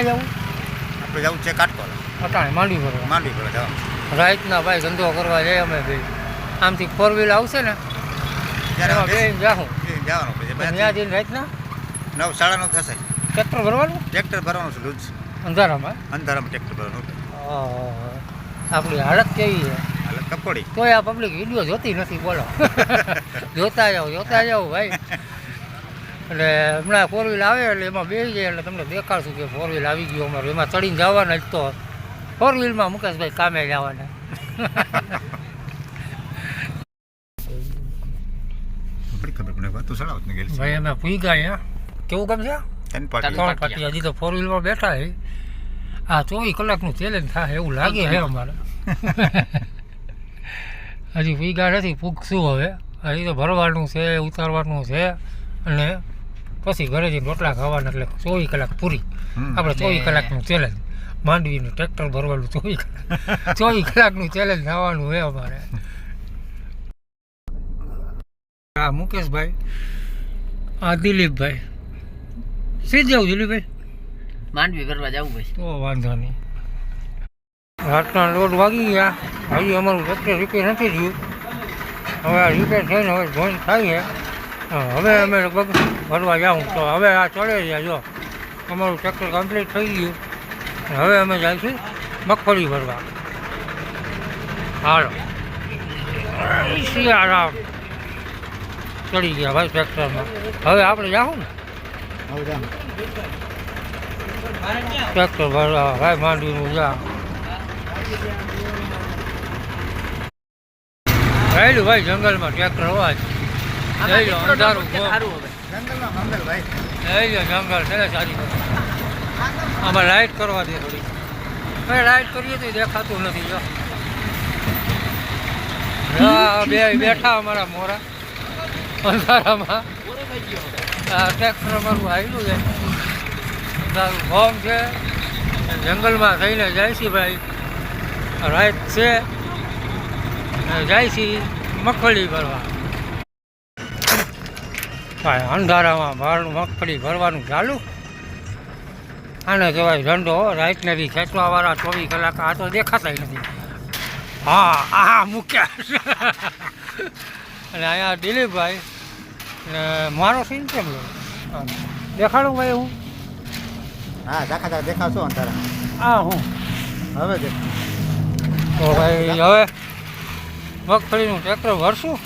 ક્યાં જવું? આપણે જવું છે કાટકોલા. અટાણે માંડવી ભરવા. માંડવી પર જવાનું. રાઈટના ભાઈ ધંધો કરવા જાય અમે બે. આમથી 4 વ્હીલ આવશે ને ત્યારે બે જાઉં જવાનું પછી ત્યાં જઈને રાઈટના 9:30 થશે. ટ્રેક્ટર ભરવાનું ટ્રેક્ટર ભરવાનું છે દૂધ અંધારામાં. અંધારામાં ટ્રેક્ટર ભરવાનું. આપણી હાલત કેવી છે? હાલત કપોડી. તોય આ પબ્લિક વિડીયો જોતી નથી બોલો. જોતા જાઓ ભાઈ. એટલે હમણાં 4 વ્હીલ આવે એટલે એમાં બેસી જાય એટલે તમને દેખાડશું કે 4 વ્હીલ આવી ગયું અમારું. એમાં ચડીને જવાના જ તો 4 વ્હીલમાં મુકેશભાઈ કામે જવાના. ભાઈ અમે પૂઈ ગયા. કેવું કામ છે? 3 પાટી. હજી તો 4 વ્હીલમાં બેઠા છે. આ 24 કલાકનું ચેલેન્જ થાય એવું લાગે છે અમારે. હજી પૂઈ ગયા નથી, પૂગશું હવે. હજી તો ભરવાનું છે, ઉતારવાનું છે અને પછી ઘરે જઈને રોટલા ખાવાના. એટલે 24 કલાક પૂરી. આપણે 24 કલાકનું ચેલેન્જ. માંડવીનું ટ્રેક્ટર ભરવાનું 24 કલાકનું ચેલેન્જ થવાનું છે અમારે. આ મુકેશભાઈ, આ દિલીપભાઈ. સીધ જવું દિલીપભાઈ? માંડવી ભરવા જવું ભાઈ. તો વાંધો નહીં. રાતના લોટ વાગી ગયા. હજી અમારું ટ્રેક્ટર રિપેર નથી થયું. હવે આ રિપેર થઈને હવે જોઈન થાય છે. હવે અમે લગભગ ભરવા જાઉં તો હવે આ ચડે છે. જો અમારું ટ્રેક્ટર કમ્પ્લીટ થઈ ગયું. હવે અમે જઈશું મગફળી ભરવા. હાલો શિયાળા ચડી ગયા ભાઈ ટ્રેક્ટરમાં. હવે આપણે જાઉં ને ટ્રેક્ટર ભરવા ભાઈ માંડવીનું જા રહેલું ભાઈ જંગલમાં ટ્રેક્ટર અવાજ. અંધારું જંગલ છે સારી. આમાં લાઇટ કરવા દે થોડી. ભાઈ લાઇટ કરીએ તો દેખાતું નથી. જો બે બેઠા અમારા મોરા અંધારામાં. આ ટ્રેક્ટર અમારું આવેલું છે. અંધારું હોમ છે. જંગલમાં થઈને જાય છે ભાઈ. રાત છે જાય છે મગફળી ભરવા. ભાઈ અંધારામાં મગફળી ભરવાનું ચાલુ. આને કહેવાય ધંધો. રાતને બી ખેંચવાવાળા 24 કલાક. આ તો દેખાતા નથી. હા મૂક્યા. અને અહીંયા દિલીપભાઈ ને મારો સીન કેમ લો દેખાડું ભાઈ? હું દેખાશો અંધારા. હા હું હવે દેખ. તો ભાઈ હવે મગફળીનું ટ્રેક્ટર ભરશું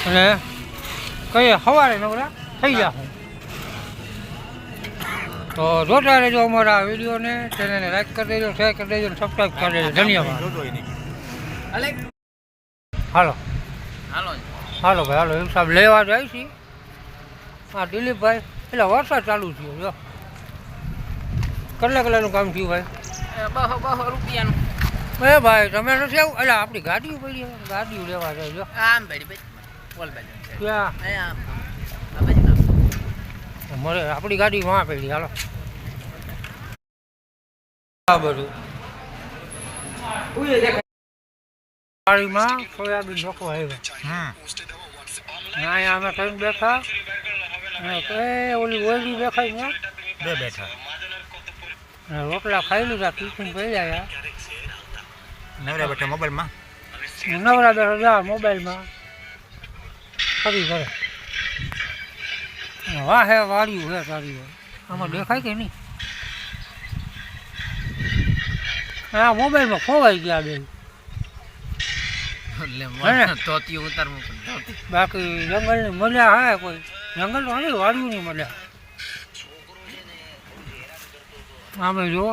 અને કહીએ સવારે નવરા થઈ જાશું. તો જોતા રહેજો અમારા વિડીયોને. ચેનલને લાઈક કરી દેજો, શેર કરી દેજો, સબસ્ક્રાઈબ કરી દેજો. ધન્યવાદ. હાલો હાલો ભાઈ હાલો. એમ સાહેબ લેવા જાય છે. હા દિલીપભાઈ. એટલે વરસાદ ચાલુ થયો. જો કેટલાનું કામ થયું ભાઈ? 200 રૂપિયાનું. એ ભાઈ તમે નથી આવું? એટલે આપણી ગાડીઓ પડી. ગાડીઓ લેવા જાય. જો આમ ભાઈ બોલ ભાઈ ક્યાં આ બાજુ મળે? આપણી ગાડી વાં પડી. હાલો આ બધું ગાડીમાં સોયાબીન લોકો આવ્યા. અહીંયા અમે કઈ બેઠા. ઓલી ઓયલી દેખાય ને બે બેઠા. રોટલા ખાઈ લીધા. ટિફિન પડી ગયા. નવરા બેઠા મોબાઈલમાં. નવરા બેઠા જા મોબાઈલમાં ફરી કરે. વાહ હે વાળ્યું હે સારી. આમાં દેખાય કે નહીં? હા મોબાઈલમાં ખોવાઈ ગયા બે. બાકી જંગલની મજા હે કોઈ. જંગલ તો નહીં વાળ્યું નહીં મજા. આમે જો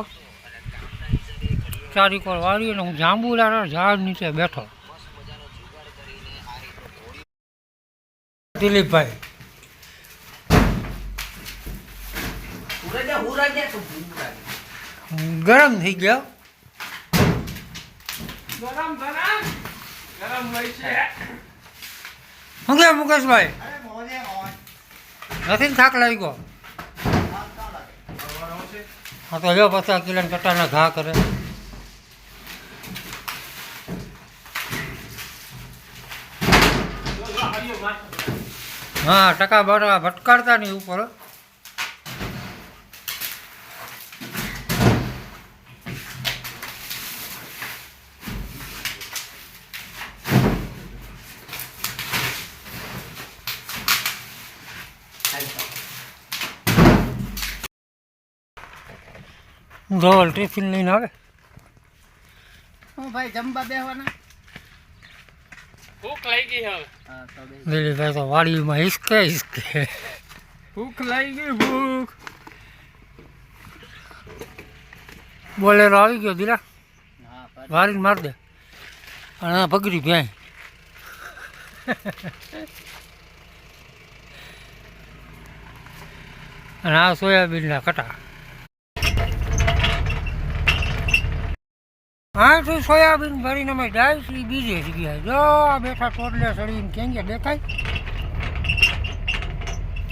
ચારી કોર વાળી અને હું જાંબુડા ઝાડ નીચે બેઠો. દિલીપભાઈ ગરમ થઈ ગયો. શું કે મુકેશભાઈ? નથી ને થાક લાગી ગયો? હા તો જો 50 કિલોના કટાના ઘા કરે. હા ટકા બટા ભટકાડતા નહીં ઉપર. ધવલ ટિફિન લઈને આવે. હું ભાઈ જમવા બેહવાના ભૂખ લાગી હવે. હા તો બે દિલીપભાઈ તો વાડીમાં હિસકે ભૂખ લાગી ભૂખ. બોલેરો આવી ગયો દીરા હા પર વારીને માર દે અને આ પગડી ભ્યાય. અને આ સોયાબીનના કટા. હા તો સોયાબીન ભરીને અમે જાય છે બીજે જગ્યાએ. જો આ બેઠા ટોટલે સડીને ક્યાં ગયા દેખાય?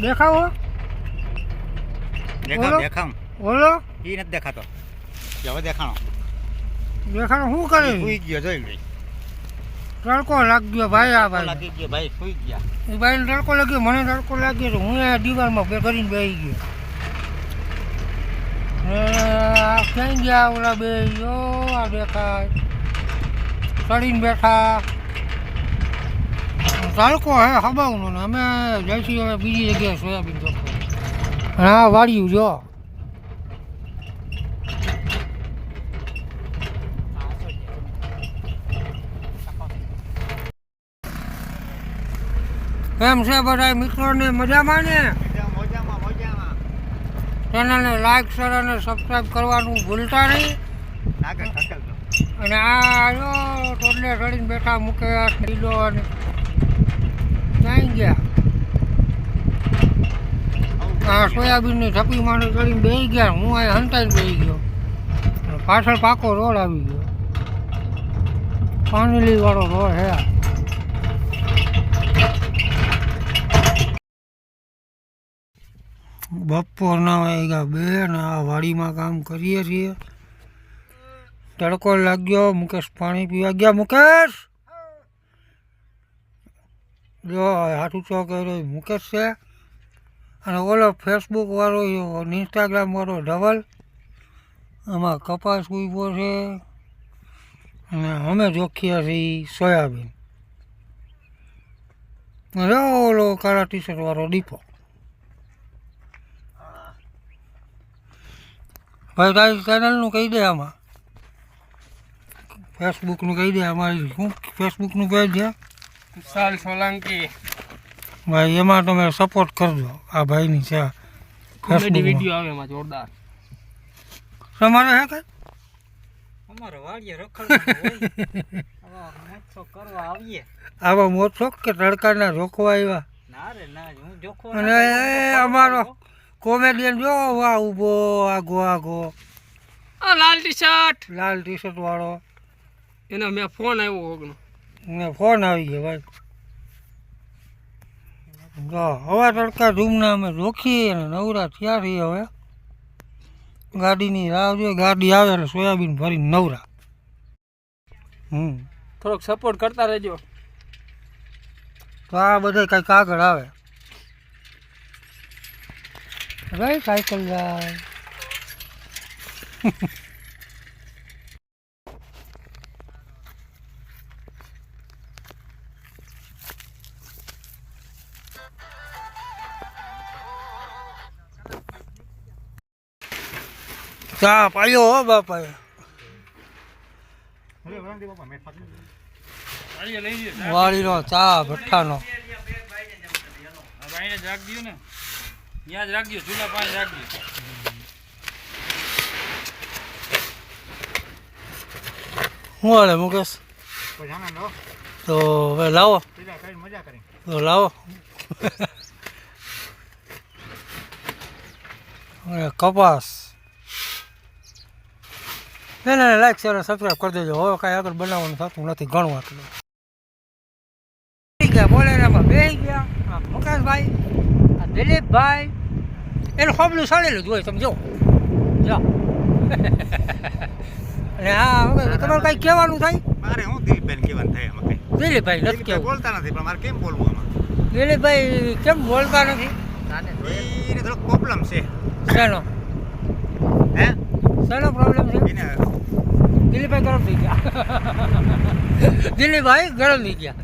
દેખાવો દેખાવ બોલો. દેખાવ ઓલો એ નથી દેખાતો. હવે દેખાણો દેખાડો શું કરે? સુઈ ગયો જોઈ લે. તડકો લાગ્યો ભાઈ. આ ભાઈ લાગી ગયો ભાઈ સુઈ ગયા. એ ભાઈને તડકો લાગ્યો, મને તડકો લાગ્યો તો હું આ દિવાલમાં કરીને બેસી ગયો. આ ક્યાં ગયા ઓલા બે? જો આ દેખાય ચડીને બેઠા. તડકો હે હબાવનો ને અમે જઈશું હવે બીજી જગ્યાએ સોયાબીન ચોખ્ખો. હા વાળ્યું જો કેમ છે બધા મિત્રોને મજામાં ને? મોજામાં મોજામાં ચેનલને લાઈક શેર અને સબસ્ક્રાઈબ કરવાનું ભૂલતા નહીં. આગળ ઠકેલ અને આ જો ટોડલે ચડીને બેઠા મુકેશ લીલો અને ક્યાંય ગયા. આ સોયાબીનની ઢપી માંડી ચડીને બેસી ગયા. હું અહીં હંતાઈને બેસી ગયો. અને પાછળ પાકો રોડ આવી ગયો. પાણીલી વાળો રોડ હે. બપોરના વાગ્યા 2 ને આ વાડીમાં કામ કરીએ છીએ. તડકો લાગ્યો. મુકેશ પાણી પીવા ગયા. મુકેશ જો હાથ ઊંચો કર્યો મુકેશ છે. અને ઓલો ફેસબુક વાળો ઇન્સ્ટાગ્રામ વાળો ધવલ. આમાં કપાસ ઉભો છે અને અમે જોખીએ છીએ સોયાબીન. અને ઓલો કાળા ટી શર્ટ વાળો દીપો. ભાઈ તારી ચેનલનું કહી દે. આમાં ફેસબુકનું કહી દે. અમારી શું ફેસબુકનું પેજ છે? વિશાલ સોલંકી. ભાઈ એમાં તમે સપોર્ટ કરજો. આ ભાઈની છે કોમેડી ફેસબુક વિડીયો આવે એમાં જોરદાર. તમારે હે કઈ? અમારે વાડીએ રખડવાનું કરવા આવીએ. આવા મોટો કે તડકાના જોખવા આવ્યા. ના રે ના હું જોખો અને એ અમારો કોમેડિયન જો વા ઊભો આગો આગો આ લાલ ટી શર્ટ લાલ ટી શર્ટ વાળો. એનો મેં ફોન આવ્યો હોગનો. ને ફોન આવી ગયો ભાઈ. જો હવા તડકા ધૂમના અમે રોકીએ અને નવરા થયા છીએ. હવે ગાડીની રાહ જોઈએ. ગાડી આવે એટલે સોયાબીન ભરીને નવરા. થોડોક સપોર્ટ કરતા રહેજો. તો આ બધા કંઈક આગળ આવે. ભાઈ સાયકલ જાય. ચા પાયો હો બાપા. વાળીનો ચા ભઠ્ઠાનો. ભાઈને જાગજો ને. ત્યાં જ રાખજો. ચૂલા પાસે રાખજો. શું હાલે મુકેશ? તો હવે લાવો. મજા કરી તો લાવો. અને કપાસ. ના ના લાઈક શેર સબસ્ક્રાઈબ કરી દેજો. હવે કાંઈ આગળ બનાવવાનું થતું નથી. ઘણું આટલું ગયા. બોલેરામાં બેસી ગયા. આ મુકેશભાઈ, આ દિલીપભાઈ. એનું હોબલું સાડેલું જ હોય. તમે જો જો. અને હા તમારે કાંઈ કહેવાનું થાય? મારે હું દિલીપભાઈ કહેવાનું થાય એમાં કઈ. દિલીપભાઈ નથી દિલીપભાઈ કહેવું. બોલતા નથી પણ મારે કેમ બોલવું આમાં? દિલીપભાઈ કેમ બોલતા નથી? એને થોડોક પ્રોબ્લેમ છે. શેનો હે શેનો પ્રોબ્લેમ છે? એને દિલીપભાઈ ગરમ થઈ ગયા. દિલીપભાઈ ગરમ થઈ ગયા.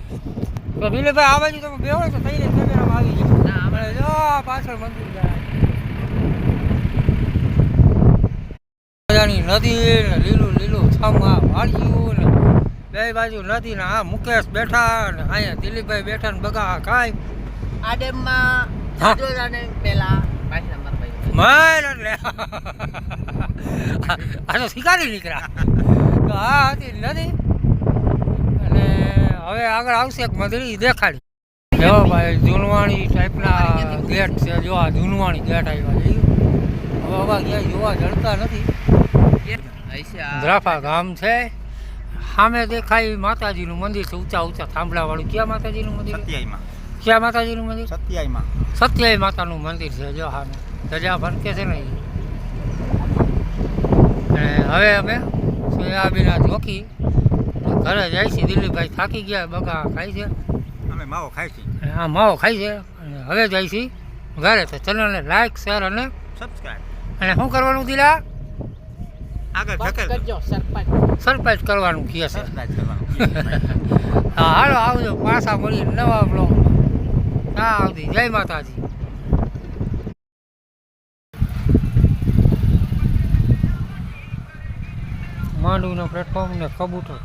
તો દિલીપભાઈ આવે છે તમે બેહો તો થઈ જાય કેમેરામાં આવી જાય. ના આપણે જો પાછળ મંદિર જાય મજાની નદી ને લીલું લીલું છમ આ વાળ્યું ને બે બાજુ નદી ને આ મુકેશ બેઠા ને અહીંયા દિલીપભાઈ બેઠા ને બગા ખાય આ ડેમમાં હા. જોડાને પેલા પાછી નંબર ભાઈ મર એટલે આ તો શિકારી નીકળ્યા તો આ હતી નદી અને હવે આગળ આવશે એક મંદિર ઈ દેખાડી જો ભાઈ જૂનવાણી ટાઈપના ગેટ છે જો આ જૂનવાણી ગેટ આવ્યા છે હવે ક્યાંય જોવા જડતા નથી દ્રાફા ગામ છે સામે દેખાય માતાજીનું મંદિર છે ઊંચા ઊંચા થાંભલાવાળું ક્યાં માતાજીનું મંદિર સત્યાઈમાં ક્યાં માતાજીનું મંદિર સત્યાઈમાં સત્યાઈ માતાનું મંદિર છે જો સામે ધજા ફરકે છે ને ઈ. અને હવે અમે સોયાબીના જોખી ઘરે જાય છે દિલીપભાઈ થાકી ગયા બગા ખાય છે અમે માવો ખાઈ છીએ અને આ માવો ખાય છે અને હવે જાય છે ઘરે તો ચેનલને લાઈક શેર અને સબસ્ક્રાઇબ શું કરવાનું દિલા આગળ ધકેલ કરજો સરપંચ સરપ્રાઈઝ કરવાનું કહે છે સબસ્ક્રાઇબ કરવાનું હા હાલો આવજો પાછા મળીએ નવા બ્લોગ હા આવતી જય માતાજી માંડવીનો પ્લેટફોર્મ ને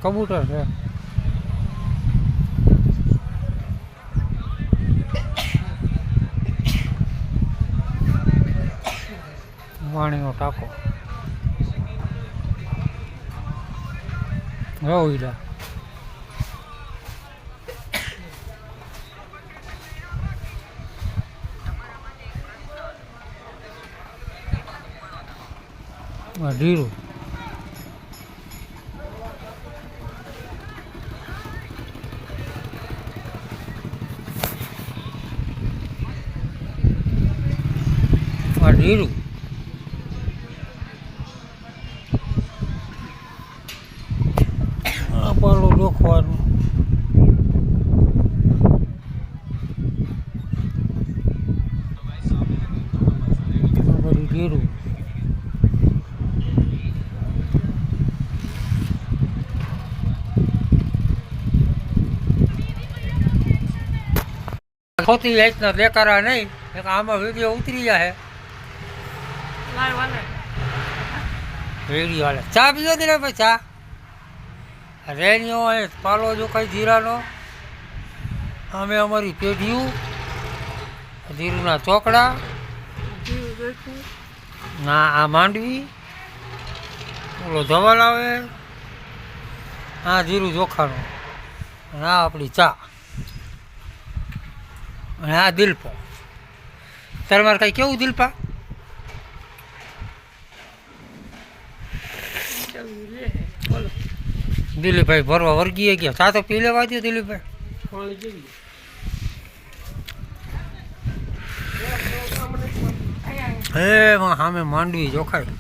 કબૂતર છે વાણીનો ટાંકો રોઈડા ઢીરું ઢીરું પાલો જોખવાનું બધું ઘેરું ખોટી રીતના દેખાડા નહીં આમાં વિડીયો ઉતરી જાય વિડીયો હાલે ચા પીજો દિલે ભાઈ ચા રેણીઓ એ પાલો જો કઈ જીરાનો અમે અમારી પેઢીયું ધીરુના ચોકડા ના આ માંડવી ઓલો ધવલ આવે આ જીરું ચોખાનો અને આ આપણી ચા અને આ દિલપો તમારે કઈ કેવું દિલપા દિલીપભાઈ ભરવા વર્ગીએ ગયા ચા તો પી લેવા દો દિલીપભાઈ હે સામે માંડવી જોખાય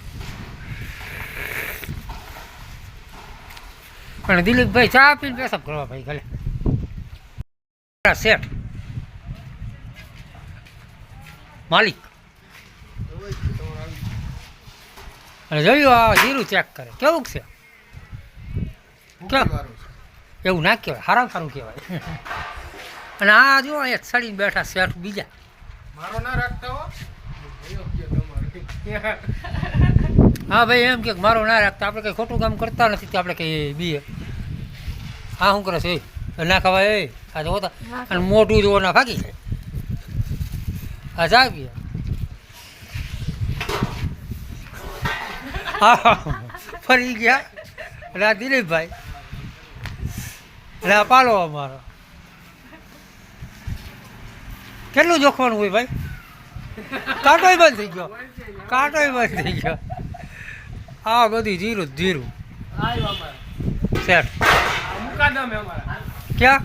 પણ દિલીપભાઈ ચા પીને પેશાબ કરવા ભાઈ ગલે શેઠ માલિક અને જોયું આ જીરું ચેક કરે કેવું છે એવું ના કહેવાય સારા સારું કહેવાય અને આ જો અહીંયા સડીને બેઠા શેઠ બીજા મારો ના રાખતા હો હા ભાઈ એમ કે મારો ના રાખતા આપણે કંઈ ખોટું કામ કરતા નથી તો આપણે કંઈ બીએ હા શું કરે છે ના ખવાય એ આ જો અને મોટું જો ના ભાગી જાય આ જાગીએ હા ફરી ગયા અને આ દિલીપભાઈ અને આ પાલો અમારો કેટલું જોખવાનું હોય ભાઈ કાંટોય બંધ થઈ ગયો કાંટોય બંધ થઈ ગયો આ બધી જીરું જીરું સેટ ક્યાં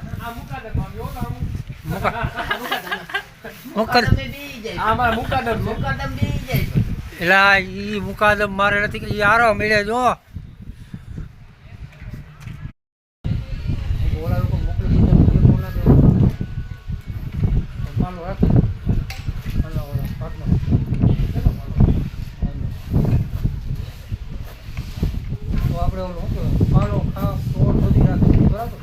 એટલે ઈ મુકાદમ મારે નથી કે યારો મળે જો આપણે પાલો ખાસ બધી રાખી બરાબર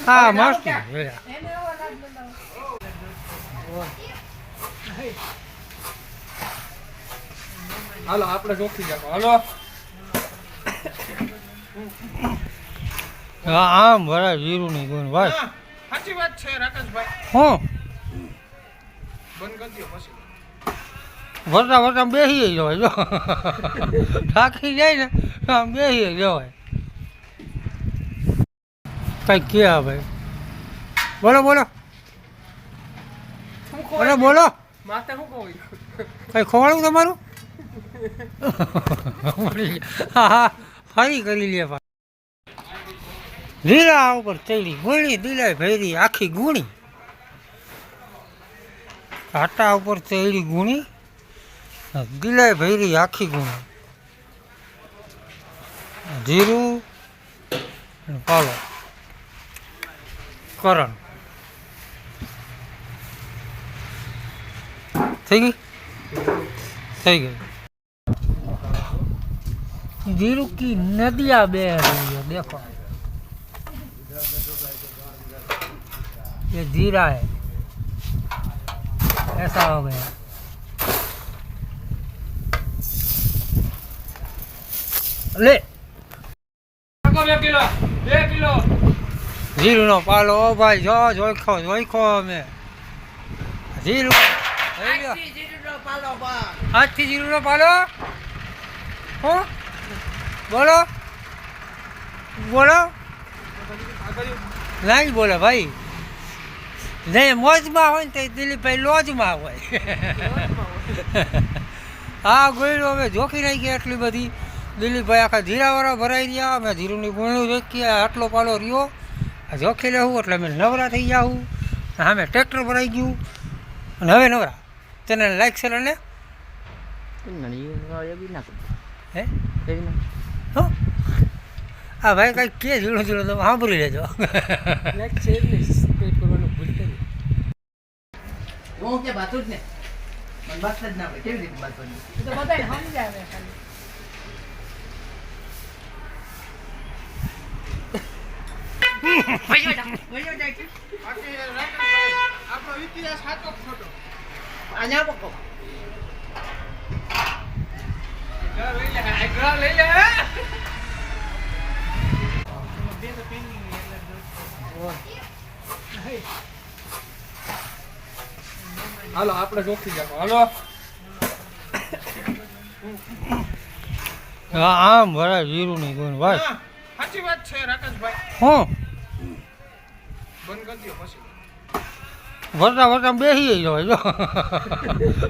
હા મસ્ત હાલો આપણે ચોખ્ખી જાકો હાલો હા આમ ભરાય જીરું નહીં ગુણ ભાઈ સાચી વાત છે રાકેશભાઈ હું બંધ કરી દો પછી વરતા વરતા બેસી જવાય જો થાકી જાય ને તો આમ બેસી જવાય કંઈક કે ભાઈ બોલો બોલો બોલો બોલો માથે શું કહું કંઈ ખોવાડું તમારું હા હા ફરી કરી લે લીલા ઉપર ચડી ગુણી દિલાય ભેરી આખી ગુણી ઘાટા ઉપર ચડી ગુણી દિલાય ભેરી આખી ગુણી જીરું અને પાલો કરણ થઈ ગઈ થઈ ગઈ जीरू की नदियाँ बह रही है देखो ये जीरा है ऐसा हो गया ले 2 કિલો 2 કિલો जीरू नो पालो ओ भाई जो जोखो અમે जीरू आज थी जीरू नो पालो हो बोलो बोलो नहीं बोलो भाई नहीं મોજમાં હોય ને તો દિલીપભાઈ લોજમાં હોય હા ગોળ્યો હવે જોખી નાખી એટલી બધી દિલીપભાઈ આખા જીરાવાળા ભરાઈ રહ્યા અમે જીરુની ગુણું વેચીએ આટલો પાલો રહ્યો આ જોખી લેવું એટલે અમે નવરા થઈ જાઉં અમે ટ્રેક્ટર ભરાઈ ગયું અને હવે નવરા તને લાઈક છે ને હે હો હા ભાઈ કંઈક કે ઝીણો ઝીણો તમે સાંભળી લેજો હું કે બાતું જ ને મને વાત જ ના પડે કેવી રીતે વાત કરવી તો બધાને સમજાવે ખાલી આપણો ઇતિહાસ સાચો ખોટો આના પકો લઈ લે હાલો આપણે ચોખ્ખી જાકો હાલો હા આમ ભરાય જીરું નહીં ગુણ ભાઈ સાચી વાત છે રાકેશભાઈ હું બંધ કરી દો પછી વરતા વરતા બેસી જવાય જો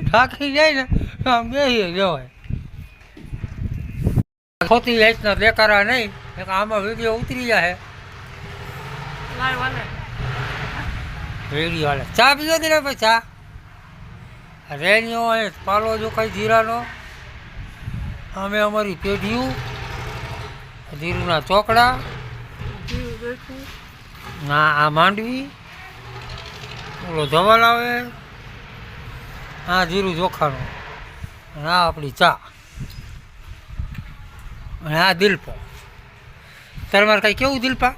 થાકી જાય ને તો આમ બેસી જવાય ખોટી વેચના દેખાડા નહીં આમાં વિડીયો ઉતરી જાય વિડીયો હાલે ચા પીજો દિલે ભાઈ ચા રેણીઓ હોય પાલો જો કઈ જીરાનો અમે અમારી પેઢીયું જીરુના ચોકડા ના આ માંડવી ઓલો ધવલ આવે આ જીરું ચોખાનો અને આ આપણી ચા અને આ દિલપા તમારે કઈ કેવું દિલપા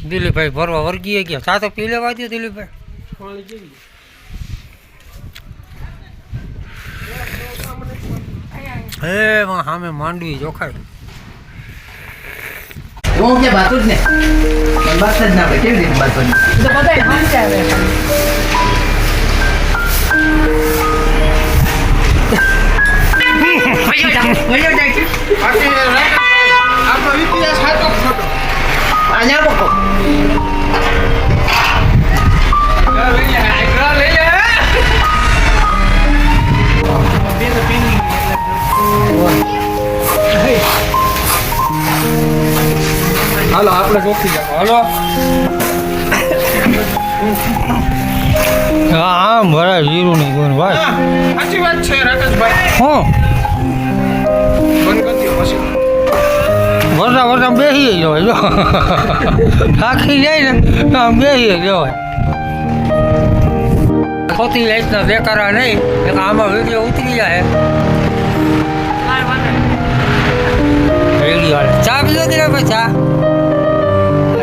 દિલીપભાઈ ભરવા વર્ગીએ ગયા ચા તો પી લેવા દો દિલીપભાઈ હે સામે માંડવી જોખાય હું કે બાતું જ ને મને વાત જ ના પડે કેવી રીતે વાત કરવી તો બધાને સમજાવે આપણો ઇતિહાસ સાચો ખોટો આના પકો હાલો આપણે ચોખ્ખી જાકો હાલો હા આમ ભરાય જીરું નહીં ગુણ ભાઈ સાચી વાત છે રાકેશભાઈ હું બંધ કરી દો પછી વરતા વરતા બેસી જવાય જો થાકી જાય ને તો આમ બેસી જવાય ખોટી વેચના દેખાડા નહીં આમાં વિડીયો ઉતરી જાય ચા પીધો દિલીપભાઈ ચા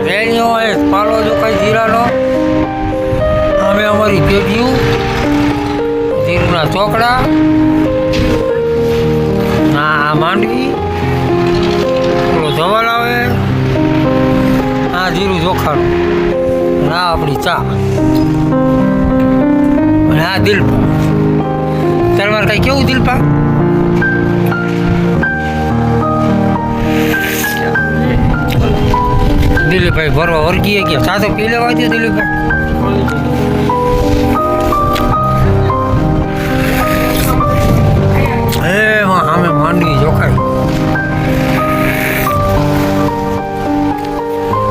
રેણીઓ એ પાલો જો કઈ જીરાનો અમે અમારી પેટીયું જીરુના ચોકડા આ માંડવી પેલો ધવલ આવે આ જીરું ચોખાનું અને આ આપણી ચા અને આ દિલપા તમારે કઈ કેવું દિલપા દિલીપભાઈ ભરવા વર્ગીએ ગયા સાથે પી લેવા દે દિલીપભાઈ એમાં સામે માંડવી જોખાય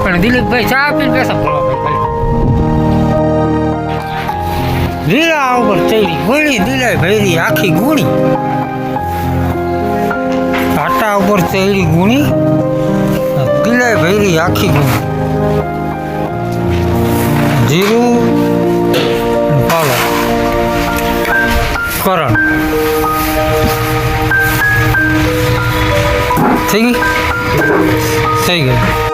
પણ દિલીપભાઈ ચા પીને પેસા કરવા લીલા ઉપર ચડી ગોળી દિલાય ભૈરી આખી ગુણી આટા ઉપર ચડી ગુણી દિલાય ભૈરી આખી ગુણી જીરું પાલો કરણ થઈ ગઈ થઈ ગઈ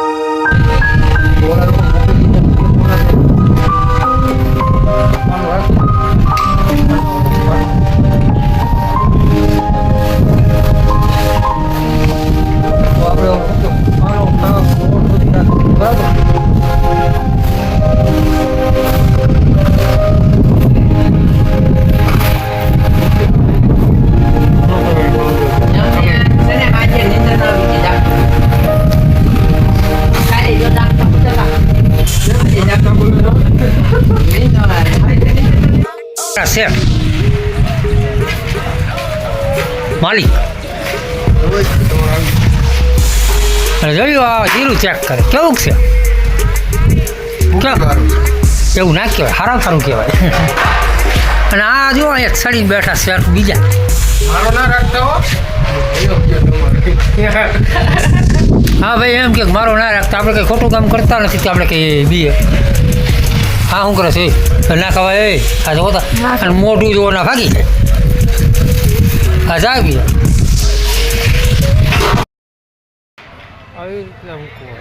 શેઠ માલિક જોયું આ જીરું ચેક કરે કેવું છે એવું ના કહેવાય સારું સારું કહેવાય અને આ જો અહીંયા સડી બેઠા શેઠ બીજા હા ભાઈ એમ કે મારો ના રાખતા આપણે કંઈ ખોટું કામ કરતા નથી કે આપણે કંઈ બીએ હા શું કરે છે ના ખવાય એ આ જો અને મોઢું જો ના ભાગી જાય હા જાય બી આવી રીતના મૂકવું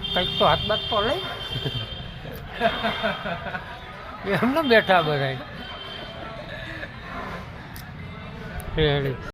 કંઈક તો હાથ બાત તો લઈ એમને બેઠા બધા